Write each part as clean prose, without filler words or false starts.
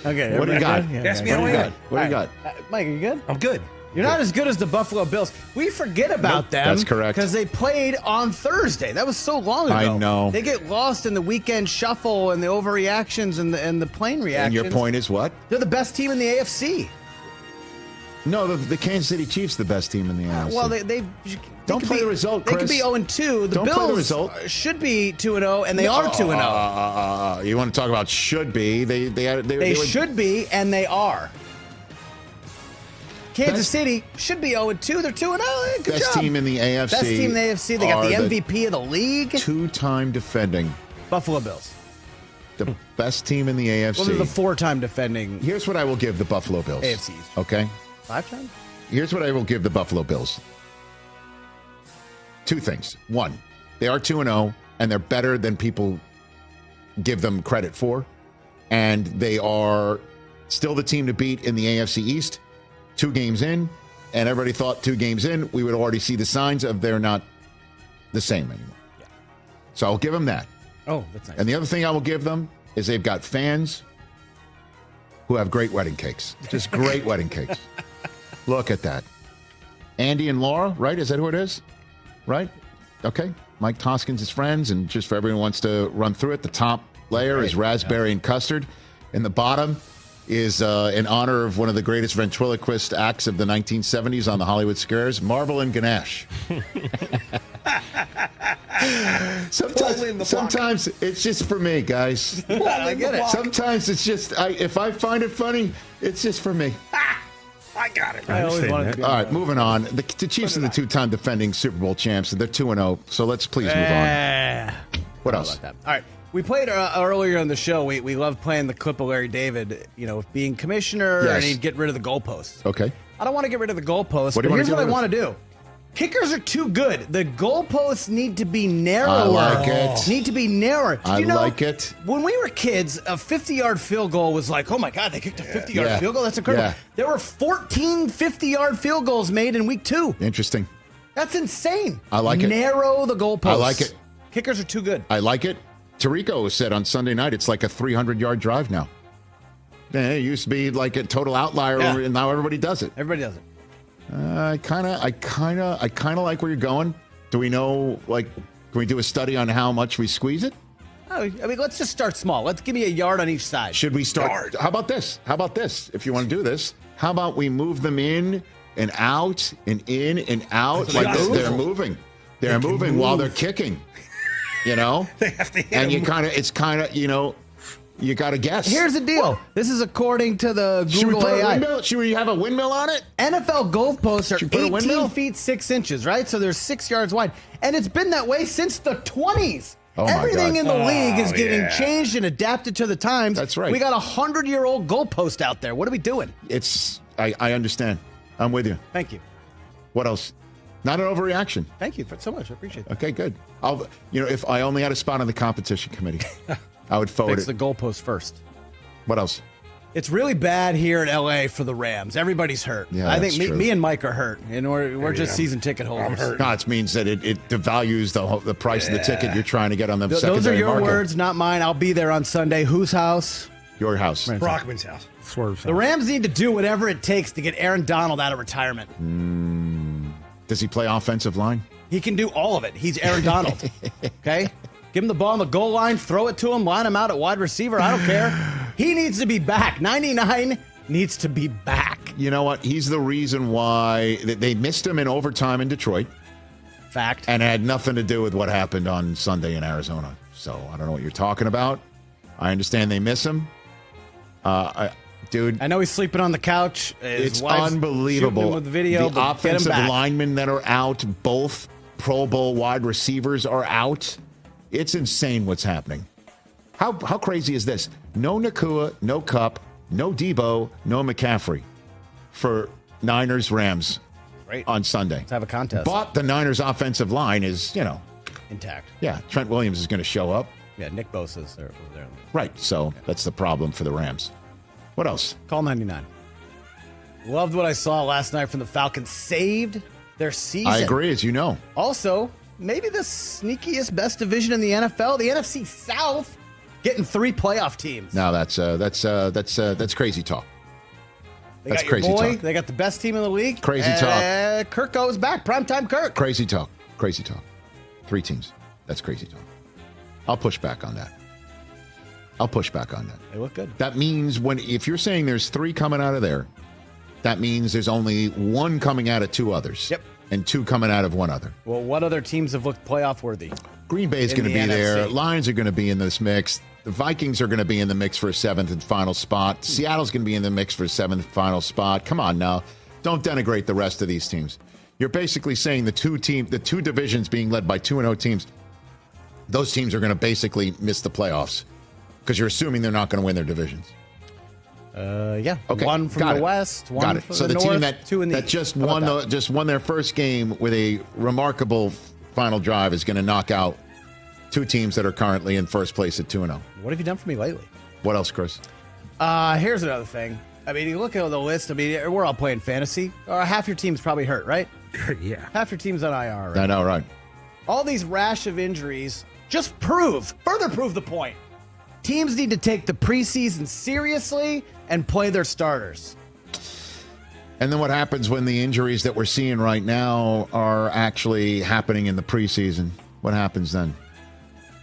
Okay. What do you got? Yeah, Ask me how I am. What do you got? Mike, are you good? I'm good. You're not as good as the Buffalo Bills. We forget about them. That's correct. Because they played on Thursday. That was so long ago. I know. They get lost in the weekend shuffle and the overreactions and the plane reactions. And your point is what? They're the best team in the AFC. No, the Kansas City Chiefs the best team in the NFC. Well, they Don't play the result, They Chris. could be 0-2. The Don't Bills play the result. should be 2-0, and they are 2-0. You want to talk about should be? They should be, and they are. Kansas City should be 0-2. They're 2-0. Good best job. team in the AFC. Best team in the AFC. They got the are MVP of the league. Two-time defending. Buffalo Bills. The best team in the AFC. Well, they're the four-time defending Here's what I will give the Buffalo Bills. AFCs. Okay? 5-time? Here's what I will give the Buffalo Bills. Two things. One, they are 2-0, and they're better than people give them credit for. And they are still the team to beat in the AFC East. 2 games in, and everybody thought 2 games in, we would already see the signs of they're not the same anymore. Yeah. So I'll give them that. Oh, that's nice. And the other thing I will give them is they've got fans who have great wedding cakes. Just great wedding cakes. Look at that. Andy and Laura, right? Is that who it is? Right? Okay. Mike Toskins' friends, and just for everyone who wants to run through it, the top layer is raspberry and custard. And the bottom is in honor of one of the greatest ventriloquist acts of the 1970s on the Hollywood Squares, Marvel and Ganesh. Sometimes it's just for me, guys. I get it. Sometimes it's just, if I find it funny, it's just for me. I got it. I always wanted to be All right, moving on. The Chiefs are the 2-time defending Super Bowl champs, and they're 2-0, so let's please move on. What else? All right. We played earlier on the show. We love playing the clip of Larry David, being commissioner, Yes. and he'd get rid of the goalposts. Okay. I don't want to get rid of the goalposts, What do but you wanna here's get what I rid of? want to do. Kickers are too good. The goalposts need to be narrower. I like it. Need to be narrower. Did I you know, like it. When we were kids, a 50-yard field goal was like, oh my God, they kicked a 50-yard Yeah. field goal? That's incredible. Yeah. There were 14 50-yard field goals made in week 2. Interesting. That's insane. I like it. Narrow the goalposts. I like it. Kickers are too good. I like it. Tirico said on Sunday night it's like a 300-yard drive now. It used to be like a total outlier, and now everybody does it. Everybody does it. I kind of like where you're going. Do we know, can we do a study on how much we squeeze it? I mean, let's just start small. Let's give me a yard on each side. Should we start? How about this? If you want to do this, how about we move them in and out and in and out like this? They're moving. They're moving while they're kicking. They have to hit And them. you got to guess. Here's the deal. This is according to the Google AI. Should we have a windmill on it? NFL goalposts Should we put a are windmill? 18 feet 6 inches, right? So they're 6 yards wide. And it's been that way since the 20s. Oh, my Everything God. in the league is getting changed and adapted to the times. That's right. We got a 100-year-old goalpost out there. What are we doing? I understand. I'm with you. Thank you. What else? Not an overreaction. Thank you so much. I appreciate that. Okay, good. If I only had a spot on the competition committee, I would forward Fix it. the goalpost first. What else? It's really bad here in L.A. for the Rams. Everybody's hurt. Yeah, I think that's true. me and Mike are hurt, and we're just season ticket holders. I'm hurt. No, it means that it devalues the price of the ticket you're trying to get on the Those secondary are your market. words, not mine. I'll be there on Sunday. Whose house? Your house. Brockman's house. Swerve. The Rams need to do whatever it takes to get Aaron Donald out of retirement. Does he play offensive line? He can do all of it. He's Aaron Donald. Okay? Give him the ball on the goal line, throw it to him, line him out at wide receiver. I don't care. He needs to be back. 99 needs to be back. You know what? He's the reason why they missed him in overtime in Detroit. Fact. And it had nothing to do with what happened on Sunday in Arizona. So I don't know what you're talking about. I understand they miss him. Dude, I know he's sleeping on the couch. His it's wife's unbelievable. shooting him with video, the but get him offensive back. linemen that are out, both Pro Bowl wide receivers are out. It's insane what's happening. How crazy is this? No Nakua, no Kupp, no Debo, no McCaffrey for Niners Rams Great. on Sunday. Let's have a contest. But the Niners offensive line is, Intact. yeah, Trent Williams is going to show up. Yeah, Nick Bosa's there. Right. So that's the problem for the Rams. What else? Call 99. Loved what I saw last night from the Falcons. Saved their season. I agree, as you know. Also, maybe the sneakiest, best division in the NFL, the NFC South. getting 3 playoff teams. Now that's crazy talk. That's got crazy your boy. talk. They got the best team in the league. Crazy talk. Kirk goes back. Primetime Kirk. Crazy talk. Crazy talk. 3 teams. That's crazy talk. I'll push back on that. They look good. That means if you're saying there's 3 coming out of there, that means there's only 1 coming out of 2 others. Yep. And 2 coming out of 1 other. Well, what other teams have looked playoff worthy? Green Bay's In going to the be there. NFC. Lions are going to be in this mix. The Vikings are going to be in the mix for a 7th and final spot. Seattle's going to be in the mix for a 7th and final spot. Come on now. Don't denigrate the rest of these teams. You're basically saying the 2 divisions being led by 2-0 teams, those teams are going to basically miss the playoffs because you're assuming they're not going to win their divisions. Yeah. Okay. 1 from got the it. West, 1 Got it. from So the the North, team that 2 in the that East. just How about won that? just won their first game with a remarkable final drive is going to knock out 2 teams that are currently in first place at 2-0. What have you done for me lately? What else, Chris? Here's another thing. I mean, you look at the list. I mean, we're all playing fantasy. Half your team's probably hurt, right? Yeah. Half your team's on IR. Right? I know, right? All these rash of injuries just further prove the point. Teams need to take the preseason seriously and play their starters. And then what happens when the injuries that we're seeing right now are actually happening in the preseason? What happens then?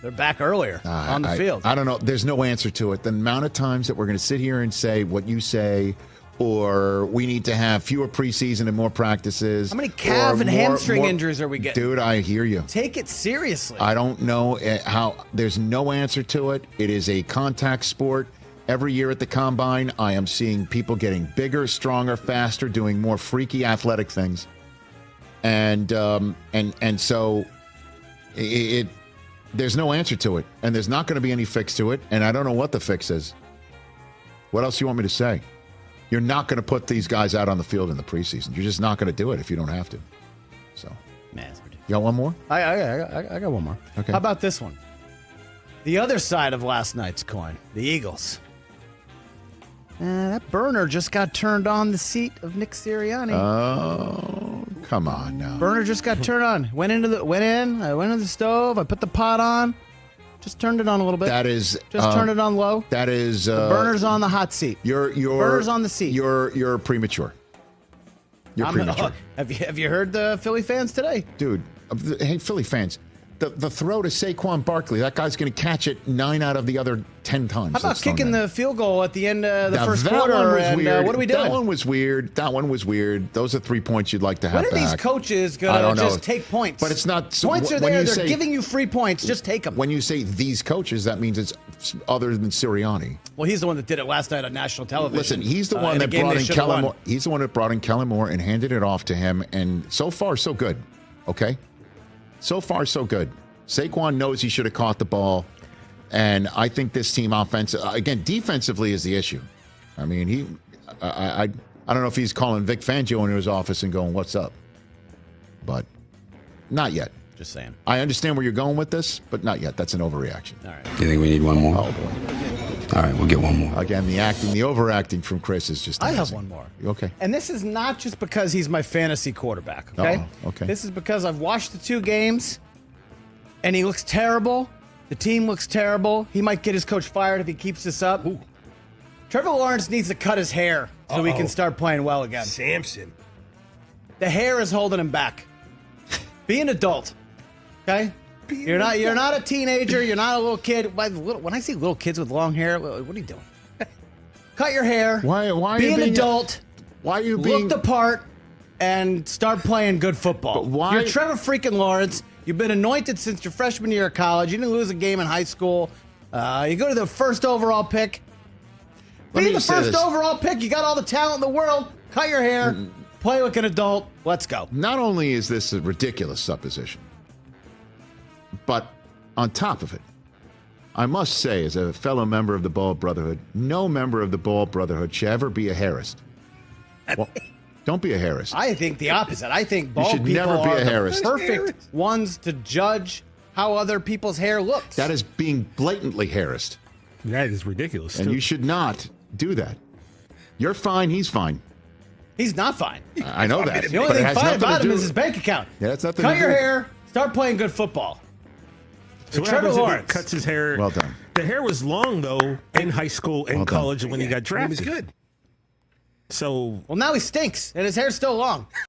They're back earlier on the field. I don't know. There's no answer to it. The amount of times that we're going to sit here and say what you say, or we need to have fewer preseason and more practices. How many calf and hamstring injuries are we getting? Dude, I hear you. Take it seriously. I don't know how. There's no answer to it. It is a contact sport. Every year at the combine, I am seeing people getting bigger, stronger, faster, doing more freaky athletic things, and so it there's no answer to it, and there's not going to be any fix to it, and I don't know what the fix is. What else do you want me to say? You're not going to put these guys out on the field in the preseason. You're just not going to do it if you don't have to. So, Man, it's ridiculous. you got one more? I got one more. Okay. How about this one? The other side of last night's coin, the Eagles. That burner just got turned on the seat of Nick Sirianni. Oh, come on now. Burner just got turned on. I went into the stove. I put the pot on. Just turned it on a little bit. That is just turned it on low. That is Burner's on the hot seat. You're Burner's on the seat. You're premature. You're premature, Have you heard the Philly fans today? dude. Hey, Philly fans. The throw to Saquon Barkley, that guy's going to catch it 9 out of the other 10 times. How about kicking the field goal at the end of the first that quarter? one was And weird. what are we doing? That one was weird. Those are 3 points you'd like to have When are back. these coaches I going don't to know. just take points? But it's not. Points are when there. you They're say- giving you free points. Just take them. When you say these coaches, that means it's other than Sirianni. Well, he's the one that did it last night on national television. Listen, he's the one in a that game brought they in should have Kellen won. Moore. He's the one that brought in Kellen Moore and handed it off to him. And so far, so good. Okay? So far, so good. Saquon knows he should have caught the ball. And I think this team defensively is the issue. I mean, I don't know if he's calling Vic Fangio into his office and going, "What's up?" But not yet. Just saying. I understand where you're going with this, but not yet. That's an overreaction. All right. You think we need one more? Oh, boy. All right, we'll get one more. Again, the overacting from Chris is just I have amazing. one more. Okay. And this is not just because he's my fantasy quarterback, okay? Uh-oh, okay. This is because I've watched the 2 games, and he looks terrible. The team looks terrible. He might get his coach fired if he keeps this up. Ooh. Trevor Lawrence needs to cut his hair so he can start playing well again. Samson. The hair is holding him back. Be an adult, okay? You're not a teenager. You're not a little kid. When I see little kids with long hair, what are you doing? Cut your hair. Why are be you an being- adult. Why are you being? Look the part and start playing good football. But why- You're Trevor freaking Lawrence. You've been anointed since your freshman year of college. You didn't lose a game in high school. You go to the first overall pick. Let me Be the just say first this. overall pick. You got all the talent in the world. Cut your hair. Play like an adult. Let's go. Not only is this a ridiculous supposition, but on top of it, I must say, as a fellow member of the Bald Brotherhood, no member of the Bald Brotherhood should ever be a Harrist. Well, don't be a Harrist. I think the opposite. I think bald should people never be are a the Harrist. perfect ones to judge how other people's hair looks. That is being blatantly Harrist, That is ridiculous. and too. you should not do that. You're fine. He's fine. He's not fine. I know that. The only but it thing has fine nothing to about him do- is his bank account. Yeah, that's nothing Cut to your do- hair. Start playing good football. So what Trevor happens if he Lawrence. cuts his hair? Well done. The hair was long though in high school and college when he got He was drafted. good. So Well, now he stinks, and his hair's still long.